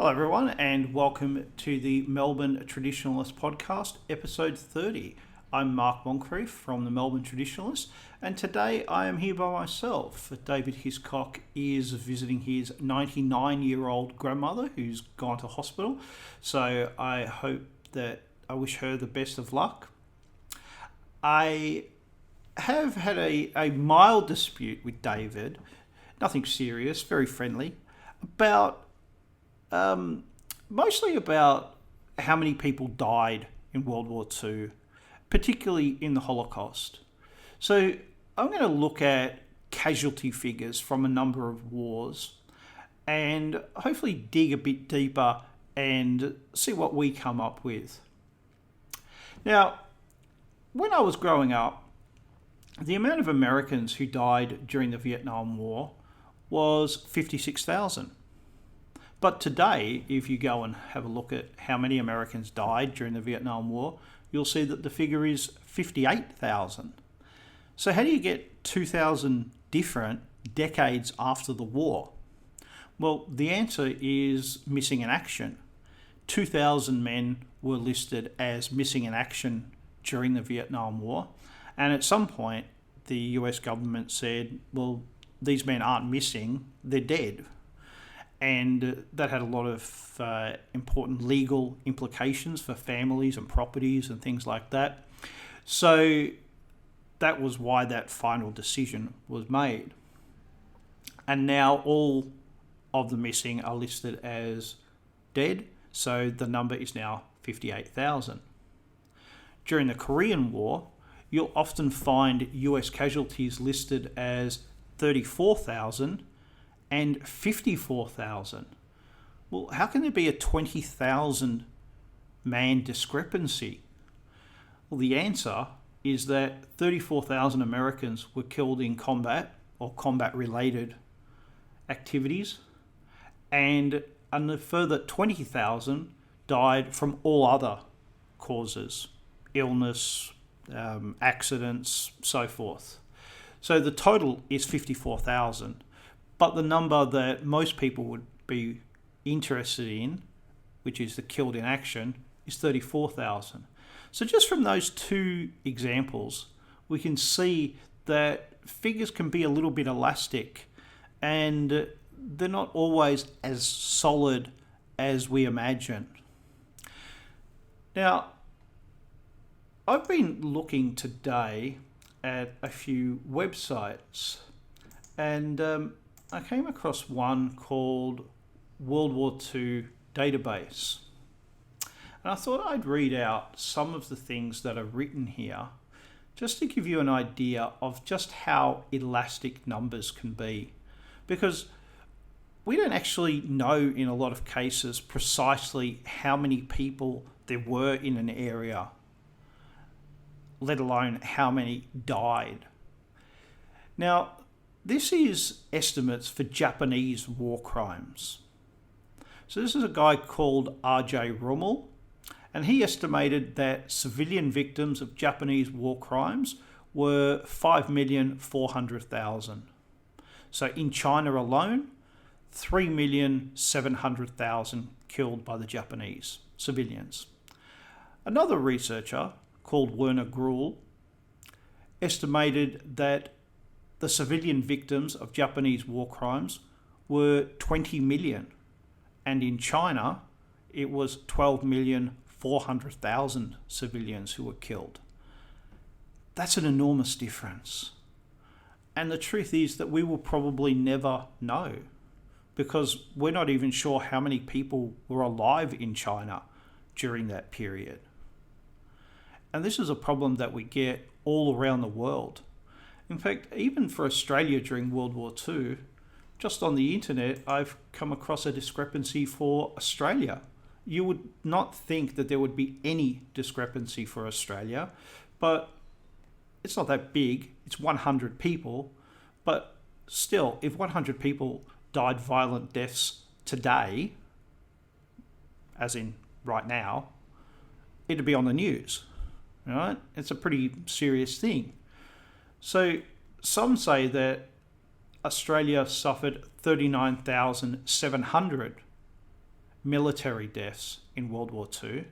Hello, everyone, and welcome to the Melbourne Traditionalists podcast, episode 30. I'm Mark Moncrief from the Melbourne Traditionalists, and today I am here by myself. David Hiscock is visiting his 99-year-old grandmother who's gone to hospital, so I wish her the best of luck. I have had a mild dispute with David, nothing serious, very friendly, about mostly about how many people died in World War II, particularly in the Holocaust. So I'm going to look at casualty figures from a number of wars and hopefully dig a bit deeper and see what we come up with. Now, when I was growing up, the amount of Americans who died during the Vietnam War was 56,000. But today, if you go and have a look at how many Americans died during the Vietnam War, you'll see that the figure is 58,000. So how do you get 2,000 different decades after the war? Well, the answer is missing in action. 2,000 men were listed as missing in action during the Vietnam War. And at some point, the US government said, well, these men aren't missing, they're dead. And that had a lot of important legal implications for families and properties and things like that. So that was why that final decision was made. And now all of the missing are listed as dead, so the number is now 58,000. During the Korean War, you'll often find US casualties listed as 34,000 and 54,000. Well, how can there be a 20,000 man discrepancy? Well, the answer is that 34,000 Americans were killed in combat or combat-related activities, and a further 20,000 died from all other causes, illness, accidents, so forth. So the total is 54,000. But the number that most people would be interested in, which is the killed in action, is 34,000. So just from those two examples, we can see that figures can be a little bit elastic and they're not always as solid as we imagine. Now, I've been looking today at a few websites and I came across one called World War II Database. And I thought I'd read out some of the things that are written here just to give you an idea of just how elastic numbers can be. Because we don't actually know in a lot of cases precisely how many people there were in an area, let alone how many died. Now, this is estimates for Japanese war crimes. So this is a guy called R.J. Rummel, and he estimated that civilian victims of Japanese war crimes were 5,400,000. So in China alone, 3,700,000 killed by the Japanese civilians. Another researcher called Werner Gruhl estimated that the civilian victims of Japanese war crimes were 20 million. And in China, it was 12,400,000 civilians who were killed. That's an enormous difference. And the truth is that we will probably never know because we're not even sure how many people were alive in China during that period. And this is a problem that we get all around the world. In fact, even for Australia during World War II, just on the internet, I've come across a discrepancy for Australia. You would not think that there would be any discrepancy for Australia, but it's not that big. It's 100 people. But still, if 100 people died violent deaths today, as in right now, it'd be on the news. Right? It's a pretty serious thing. So some say that Australia suffered 39,700 military deaths in World War II,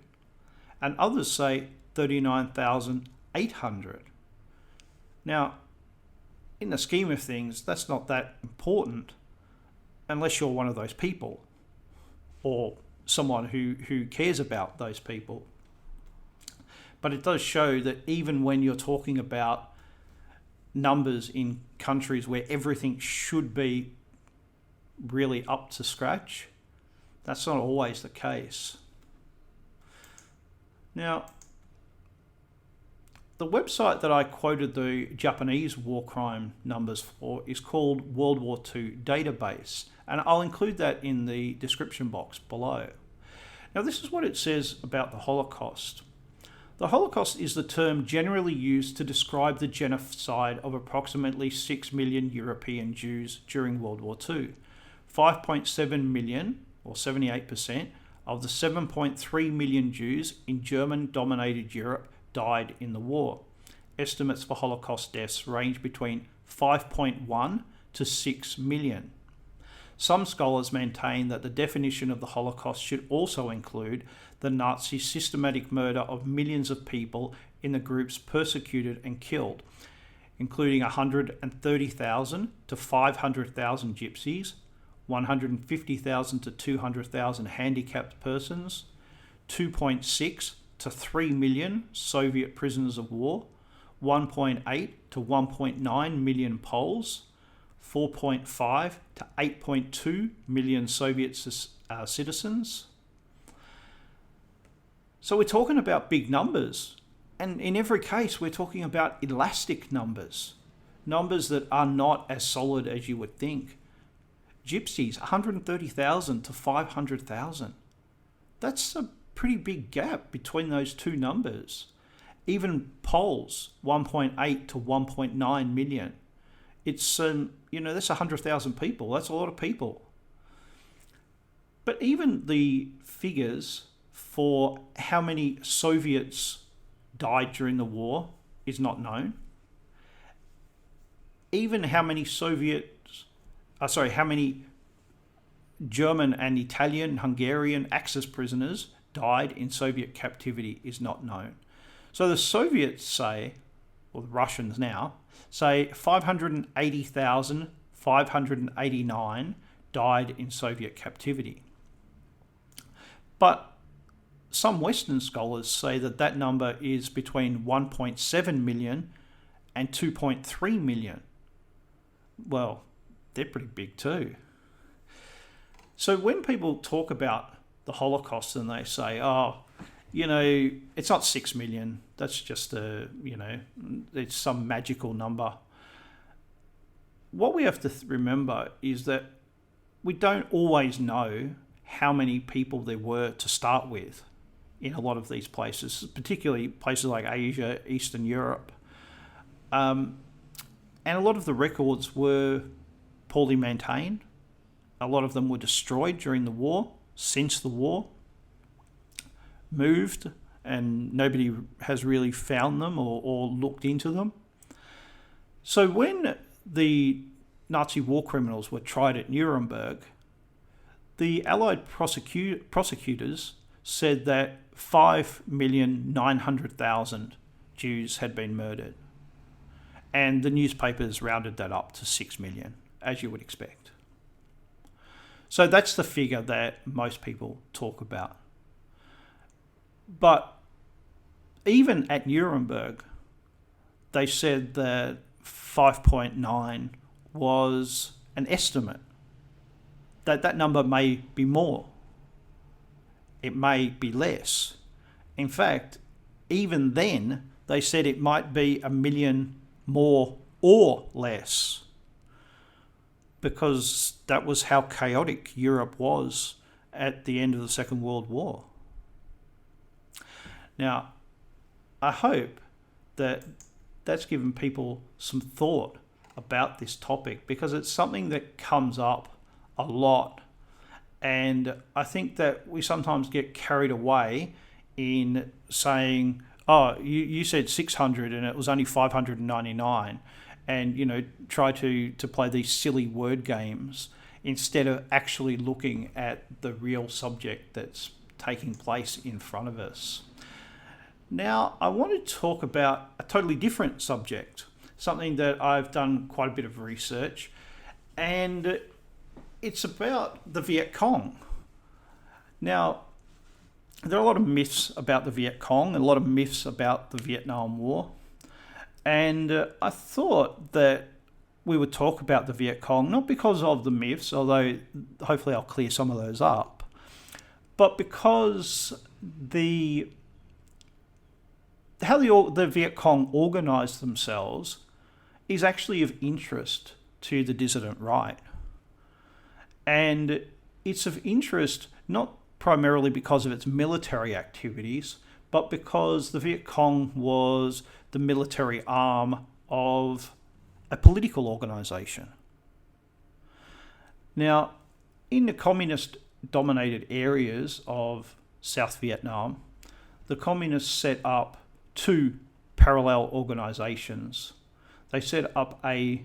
and others say 39,800. Now, in the scheme of things, that's not that important unless you're one of those people or someone who cares about those people. But it does show that even when you're talking about numbers in countries where everything should be really up to scratch, that's not always the case. Now, the website that I quoted the Japanese war crime numbers for is called World War II Database, and I'll include that in the description box below. Now, this is what it says about the Holocaust. The Holocaust is the term generally used to describe the genocide of approximately 6 million European Jews during World War II. 5.7 million, or 78%, of the 7.3 million Jews in German-dominated Europe died in the war. Estimates for Holocaust deaths range between 5.1 to 6 million. Some scholars maintain that the definition of the Holocaust should also include the Nazi systematic murder of millions of people in the groups persecuted and killed, including 130,000 to 500,000 gypsies, 150,000 to 200,000 handicapped persons, 2.6 to 3 million Soviet prisoners of war, 1.8 to 1.9 million Poles, 4.5 to 8.2 million Soviet citizens. So we're talking about big numbers, and in every case we're talking about elastic numbers, numbers that are not as solid as you would think. Gypsies, 130,000 to 500,000. That's a pretty big gap between those two numbers. Even Poles, 1.8 to 1.9 million. It's, that's 100,000 people. That's a lot of people. But even the figures for how many Soviets died during the war is not known. Even how many how many German and Italian, Hungarian Axis prisoners died in Soviet captivity is not known. So the Soviets say, or the Russians now, say 580,589 died in Soviet captivity. But some Western scholars say that that number is between 1.7 million and 2.3 million. Well, they're pretty big too. So when people talk about the Holocaust and they say, it's not 6 million, that's just it's some magical number. What we have to remember is that we don't always know how many people there were to start with in a lot of these places, particularly places like Asia, Eastern Europe. And a lot of the records were poorly maintained. A lot of them were destroyed during the war, since the war, moved, and nobody has really found them or looked into them. So when the Nazi war criminals were tried at Nuremberg, the Allied prosecutors said that 5,900,000 Jews had been murdered. And the newspapers rounded that up to 6 million, as you would expect. So that's the figure that most people talk about. But even at Nuremberg, they said that 5.9 was an estimate, that number may be more. It may be less. In fact, even then, they said it might be 1 million more or less, because that was how chaotic Europe was at the end of the Second World War. Now, I hope that that's given people some thought about this topic, because it's something that comes up a lot. And I think that we sometimes get carried away in saying, you said 600 and it was only 599, and try to play these silly word games instead of actually looking at the real subject that's taking place in front of us. Now, I want to talk about a totally different subject, something that I've done quite a bit of research, and it's about the Viet Cong. Now, there are a lot of myths about the Viet Cong and a lot of myths about the Vietnam War, and I thought that we would talk about the Viet Cong, not because of the myths, although hopefully I'll clear some of those up, but because how the Viet Cong organised themselves is actually of interest to the dissident right. And it's of interest not primarily because of its military activities, but because the Viet Cong was the military arm of a political organisation. Now, in the communist-dominated areas of South Vietnam, the communists set up two parallel organisations. They set up a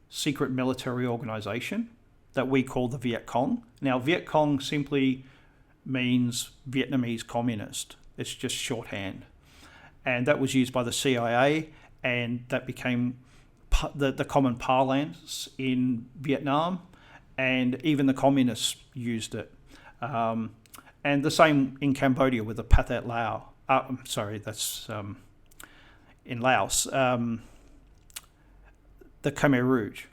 secret military organisation that we call the Viet Cong. Now, Viet Cong simply means Vietnamese communist. It's just shorthand. And that was used by the CIA, and that became the common parlance in Vietnam, and even the communists used it. And the same in Cambodia with the Pathet Lao. That's in Laos. The Khmer Rouge.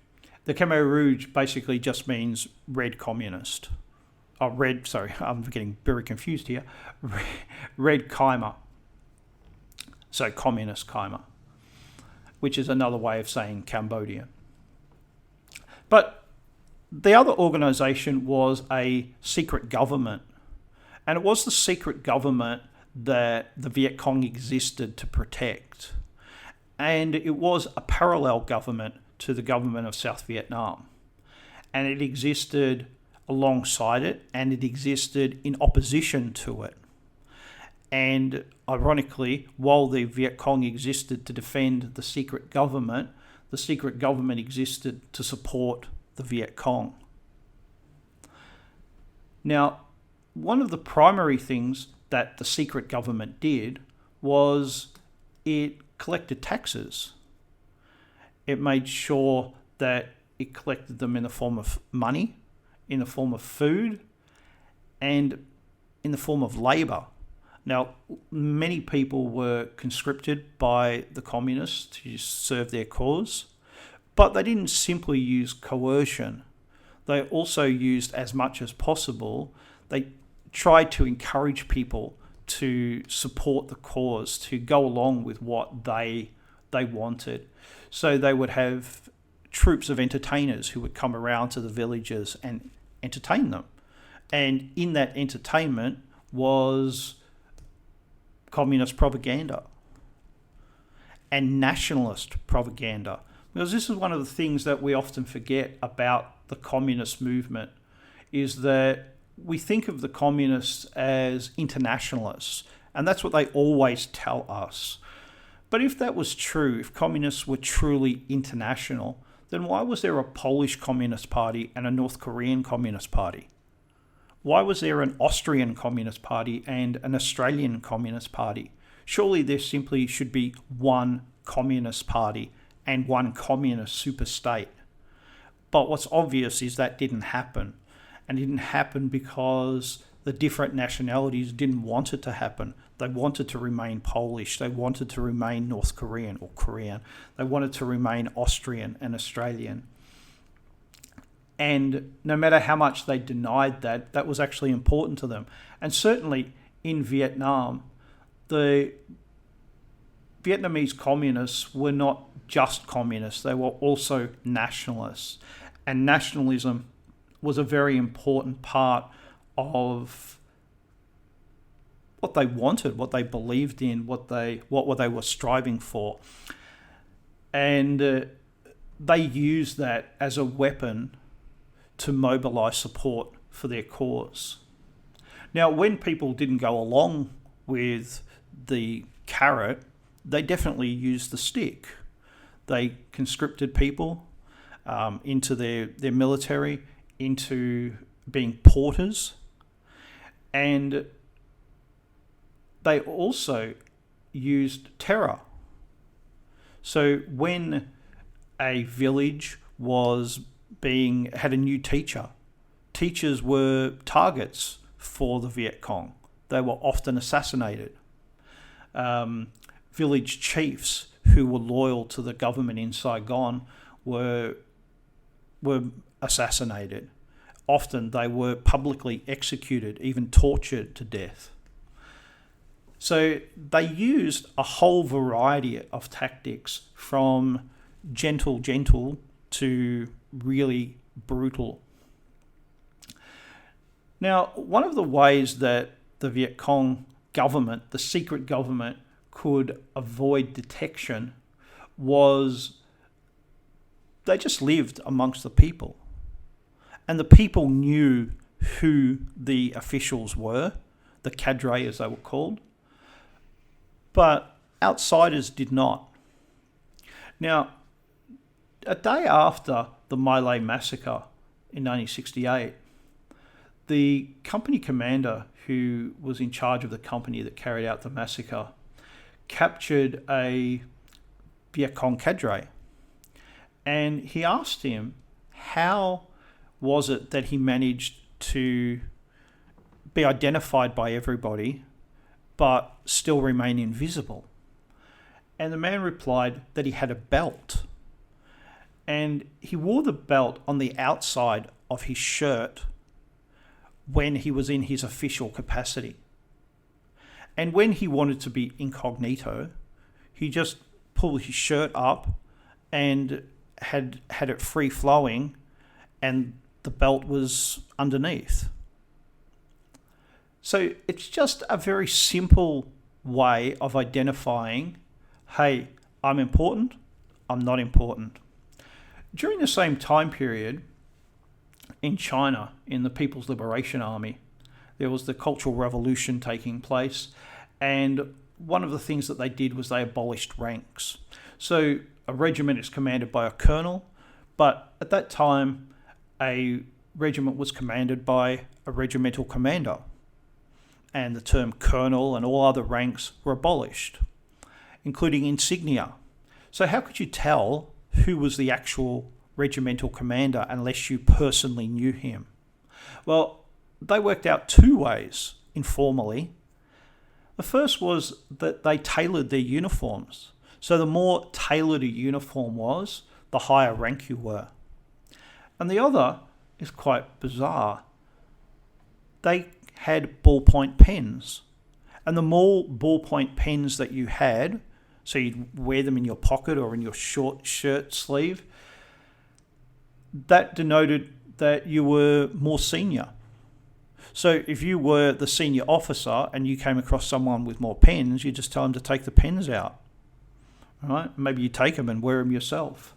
The Khmer Rouge basically just means red communist. I'm getting very confused here. Red Khmer. So communist Khmer, which is another way of saying Cambodian. But the other organisation was a secret government, and it was the secret government that the Viet Cong existed to protect. And it was a parallel government to the government of South Vietnam. And it existed alongside it, and it existed in opposition to it. And ironically, while the Viet Cong existed to defend the secret government existed to support the Viet Cong. Now, one of the primary things that the secret government did was it collected taxes. It made sure that it collected them in the form of money, in the form of food, and in the form of labour. Now, many people were conscripted by the communists to serve their cause, but they didn't simply use coercion. They also used, as much as possible, they tried to encourage people to support the cause, to go along with what they wanted. So they would have troops of entertainers who would come around to the villages and entertain them. And in that entertainment was communist propaganda and nationalist propaganda. Because this is one of the things that we often forget about the communist movement, is that we think of the communists as internationalists, and that's what they always tell us. But if that was true, if communists were truly international, then why was there a Polish Communist Party and a North Korean Communist Party? Why was there an Austrian Communist Party and an Australian Communist Party? Surely there simply should be one Communist Party and one communist superstate. But what's obvious is that didn't happen. And it didn't happen because the different nationalities didn't want it to happen. They wanted to remain Polish. They wanted to remain North Korean or Korean. They wanted to remain Austrian and Australian. And no matter how much they denied that, that was actually important to them. And certainly in Vietnam, the Vietnamese communists were not just communists. They were also nationalists. And nationalism was a very important part of what they wanted, what they believed in, what they were striving for. And they used that as a weapon to mobilise support for their cause. Now, when people didn't go along with the carrot, they definitely used the stick. They conscripted people into their military, into being porters, and they also used terror. So when a village had a new teacher, teachers were targets for the Viet Cong. They were often assassinated. Village chiefs who were loyal to the government in Saigon were assassinated. Often they were publicly executed, even tortured to death. So they used a whole variety of tactics, from gentle to really brutal. Now, one of the ways that the Viet Cong government, the secret government, could avoid detection was they just lived amongst the people. And the people knew who the officials were, the cadre as they were called, but outsiders did not. Now, a day after the My Lai massacre in 1968, the company commander who was in charge of the company that carried out the massacre captured a Viet Cong cadre, and he asked him how was it that he managed to be identified by everybody but still remain invisible. And the man replied that he had a belt, and he wore the belt on the outside of his shirt when he was in his official capacity. And when he wanted to be incognito, he just pulled his shirt up and had it free flowing, and the belt was underneath. So it's just a very simple way of identifying, hey, I'm important, I'm not important. During the same time period, in China, in the People's Liberation Army, there was the Cultural Revolution taking place, and one of the things that they did was they abolished ranks. So a regiment is commanded by a colonel, but at that time, a regiment was commanded by a regimental commander, and the term colonel and all other ranks were abolished, including insignia. So how could you tell who was the actual regimental commander unless you personally knew him? Well, they worked out two ways informally. The first was that they tailored their uniforms. So the more tailored a uniform was, the higher rank you were. And the other is quite bizarre. They had ballpoint pens. And the more ballpoint pens that you had, so you'd wear them in your pocket or in your short shirt sleeve, that denoted that you were more senior. So if you were the senior officer and you came across someone with more pens, you just tell them to take the pens out. All right? Maybe you take them and wear them yourself.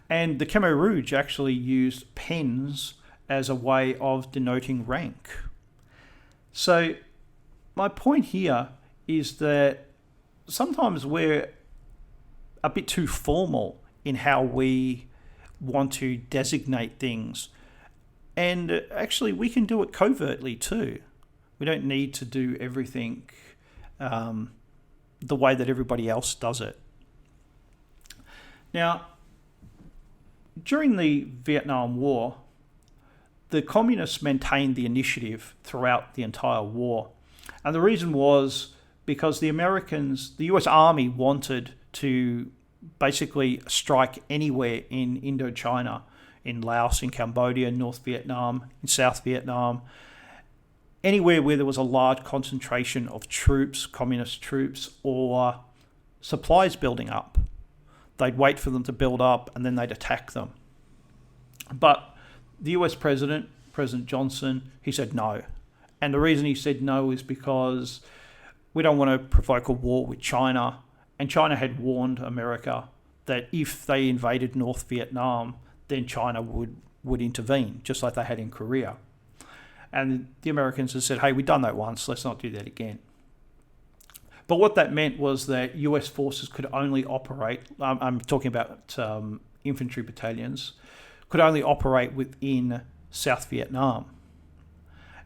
And the Khmer Rouge actually used pens as a way of denoting rank. So my point here is that sometimes we're a bit too formal in how we want to designate things. And actually, we can do it covertly too. We don't need to do everything the way that everybody else does it. Now, during the Vietnam War, the communists maintained the initiative throughout the entire war. And the reason was because the US Army wanted to basically strike anywhere in Indochina, in Laos, in Cambodia, North Vietnam, in South Vietnam, anywhere where there was a large concentration of troops, communist troops, or supplies building up. They'd wait for them to build up and then they'd attack them. But the US President Johnson, he said no. And the reason he said no is because we don't want to provoke a war with China. And China had warned America that if they invaded North Vietnam, then China would intervene, just like they had in Korea. And the Americans had said, hey, we've done that once, let's not do that again. But what that meant was that US forces could only operate, I'm talking about infantry battalions, could only operate within South Vietnam.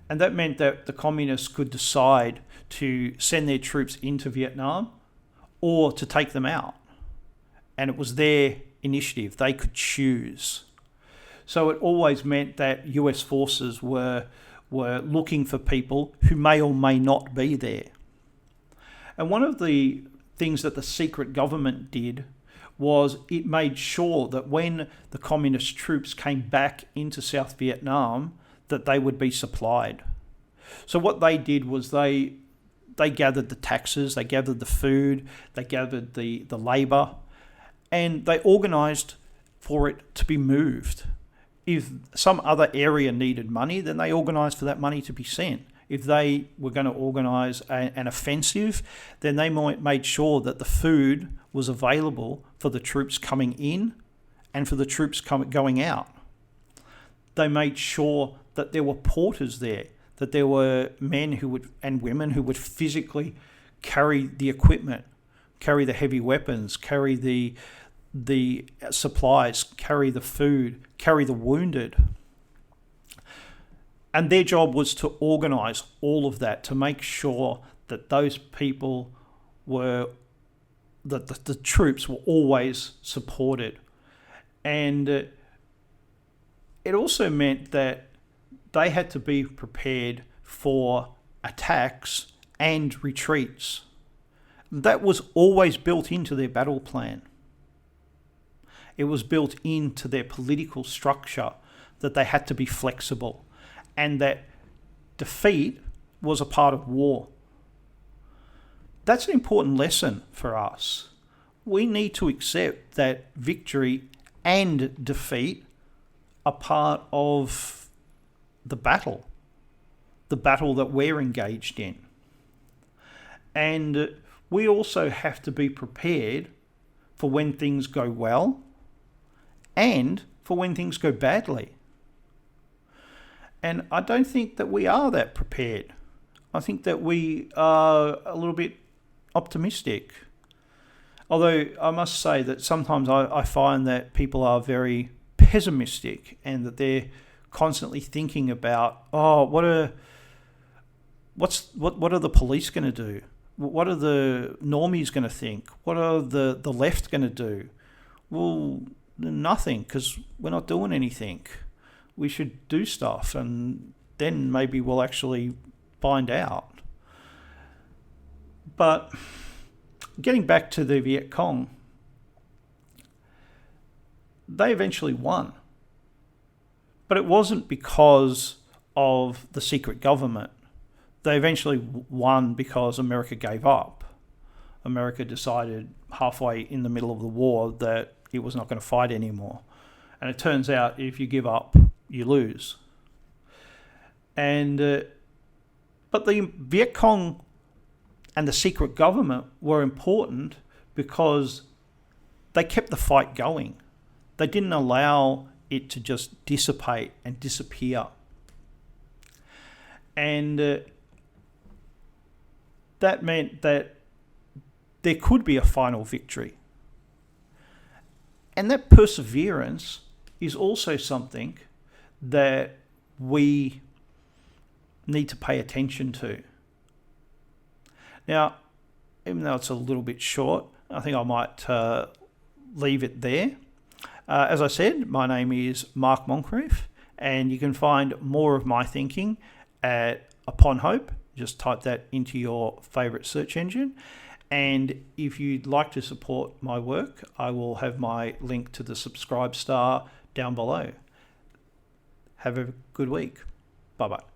And that meant that the communists could decide to send their troops into Vietnam or to take them out. And it was their initiative. They could choose. So it always meant that US forces were looking for people who may or may not be there. And one of the things that the secret government did was it made sure that when the communist troops came back into South Vietnam, that they would be supplied. So what they did was they gathered the taxes, they gathered the food, they gathered the labour, and they organised for it to be moved. If some other area needed money, then they organised for that money to be sent. If they were going to organise an offensive, then they made sure that the food was available for the troops coming in and for the troops going out. They made sure that there were porters there, that there were men and women who would physically carry the equipment, carry the heavy weapons, carry the supplies, carry the food, carry the wounded. And their job was to organise all of that, to make sure that those people that the troops were always supported. And it also meant that they had to be prepared for attacks and retreats. That was always built into their battle plan. It was built into their political structure that they had to be flexible and that defeat was a part of war. That's an important lesson for us. We need to accept that victory and defeat are part of the battle that we're engaged in. And we also have to be prepared for when things go well and for when things go badly. And I don't think that we are that prepared. I think that we are a little bit optimistic. Although I must say that sometimes I find that people are very pessimistic and that they're constantly thinking about, what are the police going to do? What are the normies going to think? What are the left going to do? Well, nothing, because we're not doing anything. We should do stuff, and then maybe we'll actually find out. But getting back to the Viet Cong, they eventually won. But it wasn't because of the secret government. They eventually won because America gave up. America decided halfway in the middle of the war that it was not going to fight anymore. And it turns out if you give up, you lose. And but the Viet Cong and the secret government were important because they kept the fight going. They didn't allow it to just dissipate and disappear. And that meant that there could be a final victory. And that perseverance is also something that we need to pay attention to. Now, even though it's a little bit short, I think I might leave it there. As I said, my name is Mark Moncrief, and you can find more of my thinking at Upon Hope. Just type that into your favourite search engine. And if you'd like to support my work, I will have my link to the subscribe star down below. Have a good week. Bye-bye.